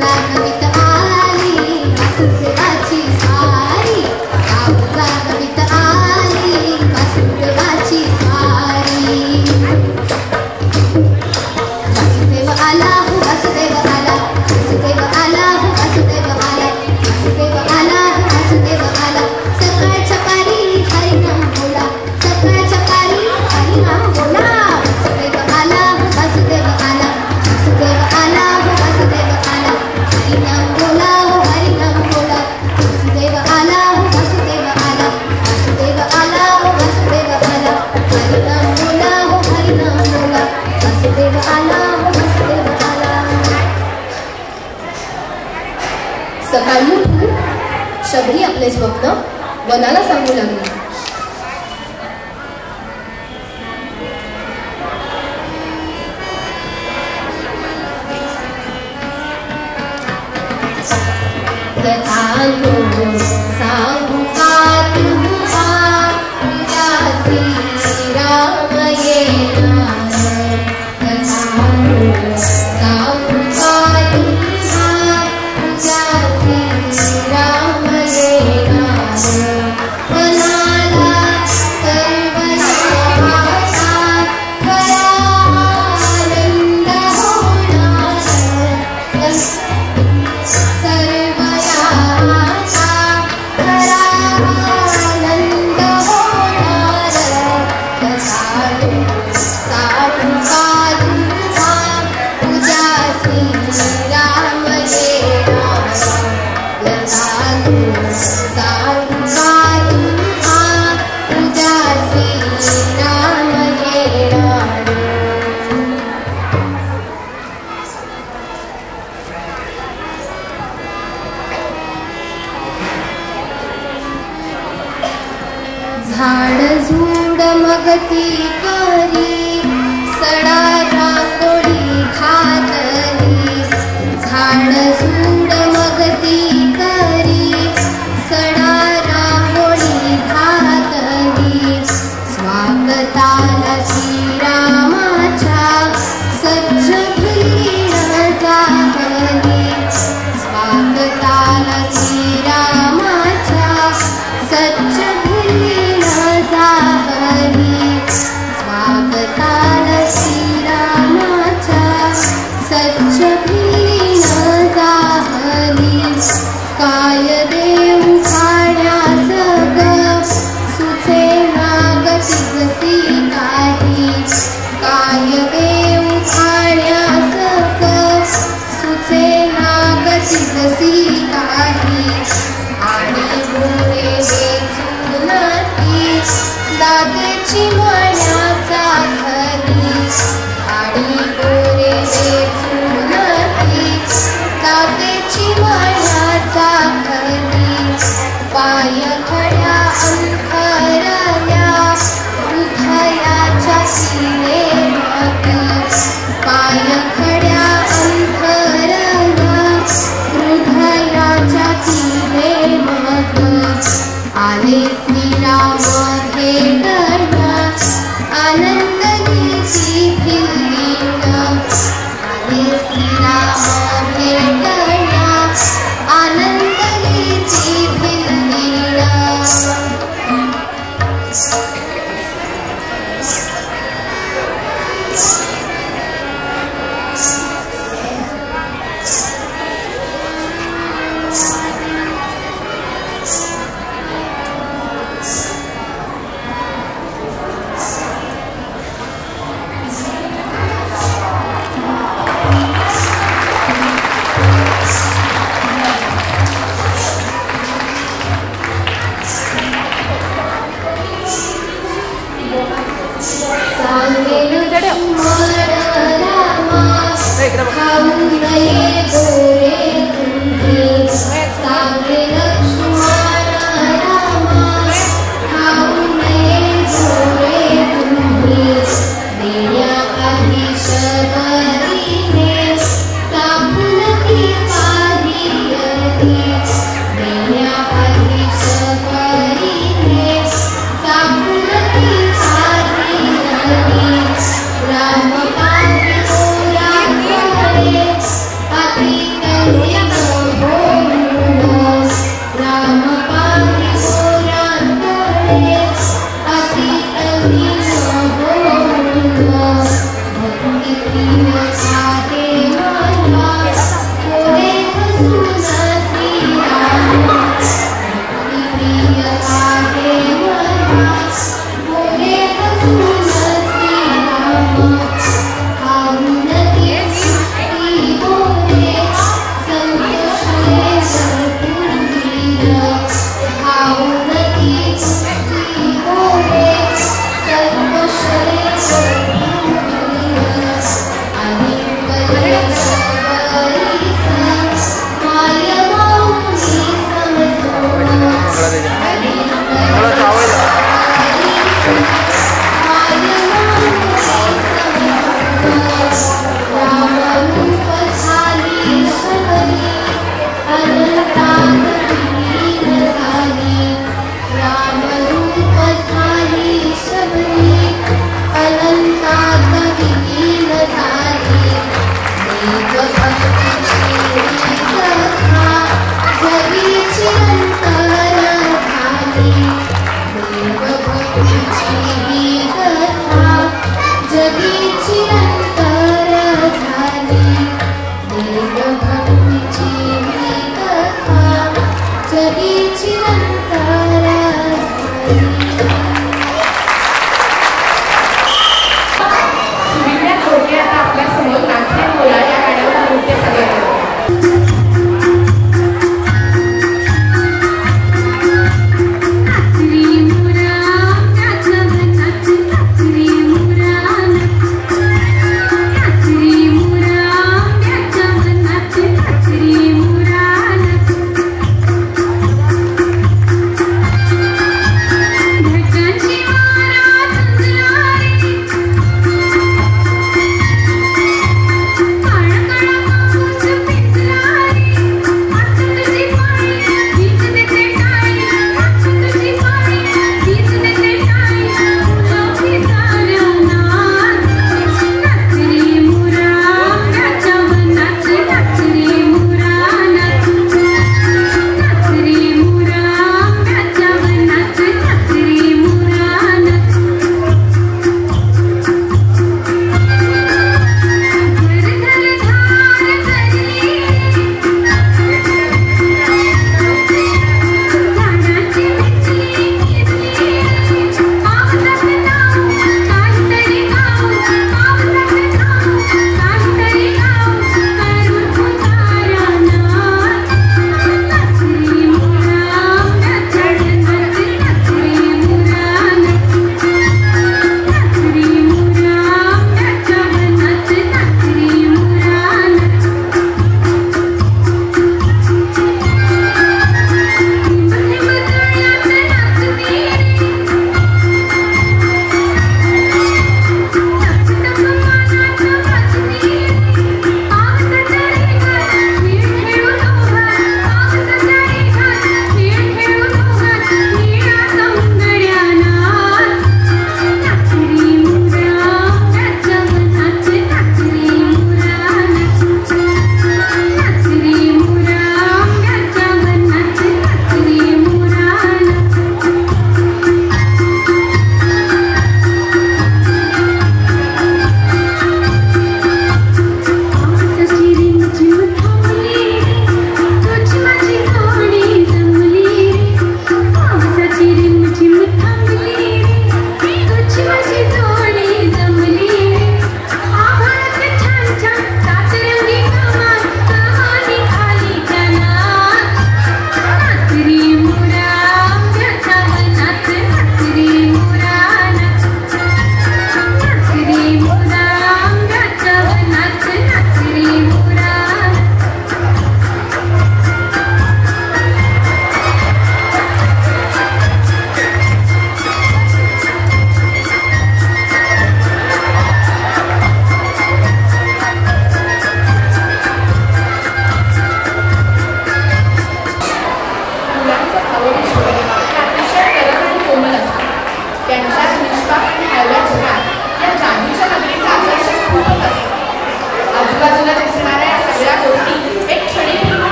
जागवित आली वासुदेवाची स्वारी, गाव जागवित आली वासुदेवाची स्वारी. वासुदेव आला हो वासुदेव आला, वासुदेव आला हो वासुदेव आला, वासुदेव आला हो वासुदेव आला. सकाळच्या पारी हरिनाम बोला, सकाळच्या पारी हरिनाम बोला. वासुदेव आला हो वासुदेव आला, वासुदेव आला हो वासुदेव आला. हरिनाम बोला हो हरिनाम बोला. वासुदेव आला हो वासुदेव आला, वासुदेव आला हो वासुदेव आला. हरिनाम बोला हो हरिनाम बोला. वासुदेव आला हो वासुदेव आला. सकाळी उठून शबरी आपले स्वप्न वनाला सांगू लागली. सांगू का तुझा तुझ्या श्रीराम येणार. सांगू का तुझा तुझ्या श्रीराम येणार. मनाला सर्व याचा खरा आनंद होणार. सर्व याचा खरा आनंद होणार. साधू साधू तुझा तुझ्या श्रीराम येणार. साधू साधू तुझा तुझ्या श्रीराम येणार. झाड झुड मगती करी, सडा रांगोळी घातली. झाड झुड मगती करी, सडा रांगोळी घातली. स्वागताला श्रीरामाच्या सज्ज भिन्न जाहली. स्वागताला श्रीरामाच्या सज्ज भिन्न जाहली. स्वागताला श्रीरामाच्या सज्ज भिन्न जाहली. काय देऊ खाण्यास ग सुचे नागती जसी काही. काय देऊ खाण्यास ग सुचे नागती जसी काही. आणि गुणे वेचून ती दातेची मण्याचा खरी. आणि गुणे वेचून ती दातेची मण्याचा खरी. पाय खड्या अंतरल्या हृदयाच्या तिने मग. पाय खड्या अंतरल्या हृदयाच्या तिने मग. आले श्रीराम भेटण्या आनंद नीती भिल्लीन. आले श्रीराम भेटण्या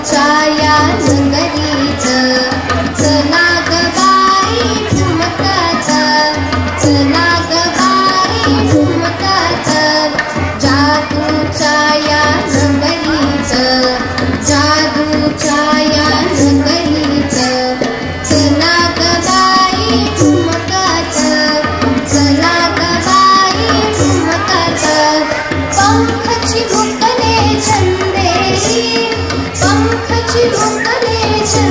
या नगरीत चला ग बाई ठुमकत, चला ग बाई ठुमकत, जादूच्या या नगरीत, जादूच्या या नगरीत चला ग बाई ठुमकत, चला ग बाई ठुमकत. पंख चिमुकले चंदेरी, पंख चिमुकले चंदेरी,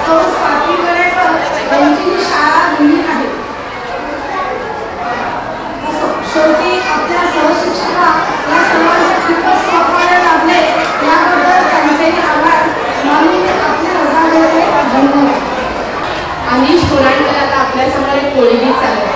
तो स्वातीकडे त्यांची शाळा दिली आहे. शेवटी आपल्या सहशिक्षिका या सर्वांचे खूपच सहकार्य लाभले याबद्दल त्यांचेही आभार मानून आपल्या रजाकडे धन्यवाद. अनिश पुराणकर आता आपल्यासमोर एक कोळी चालत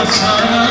Sara